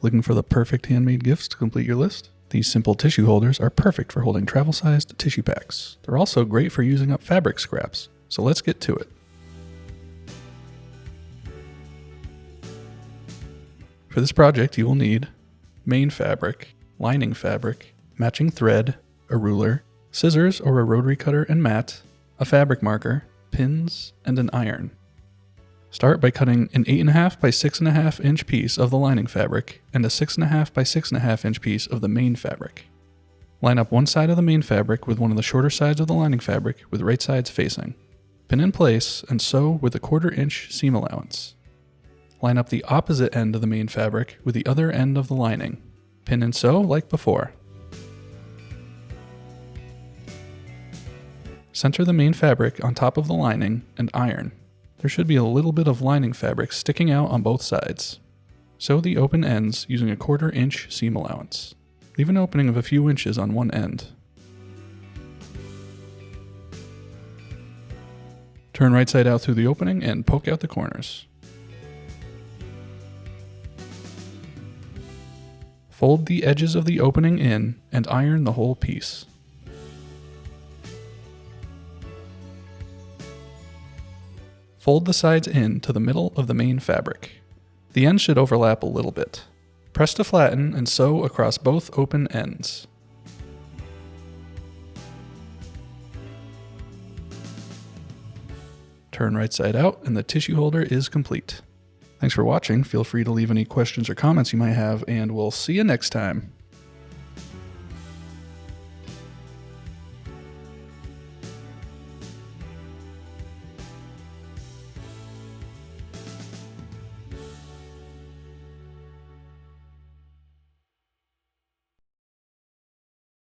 Looking for the perfect handmade gifts to complete your list? These simple tissue holders are perfect for holding travel-sized tissue packs. They're also great for using up fabric scraps, so let's get to it. For this project, you will need main fabric, lining fabric, matching thread, a ruler, scissors or a rotary cutter and mat, a fabric marker, pins, and an iron. Start by cutting an 8.5 by 6.5 inch piece of the lining fabric and a 6.5 by 6.5 inch piece of the main fabric. Line up one side of the main fabric with one of the shorter sides of the lining fabric with right sides facing. Pin in place and sew with a 1/4 inch seam allowance. Line up the opposite end of the main fabric with the other end of the lining. Pin and sew like before. Center the main fabric on top of the lining and iron. There should be a little bit of lining fabric sticking out on both sides. Sew the open ends using a 1/4 inch seam allowance. Leave an opening of a few inches on one end. Turn right side out through the opening and poke out the corners. Fold the edges of the opening in and iron the whole piece. Fold the sides in to the middle of the main fabric. The ends should overlap a little bit. Press to flatten and sew across both open ends. Turn right side out and the tissue holder is complete. Thanks for watching. Feel free to leave any questions or comments you might have, and we'll see you next time.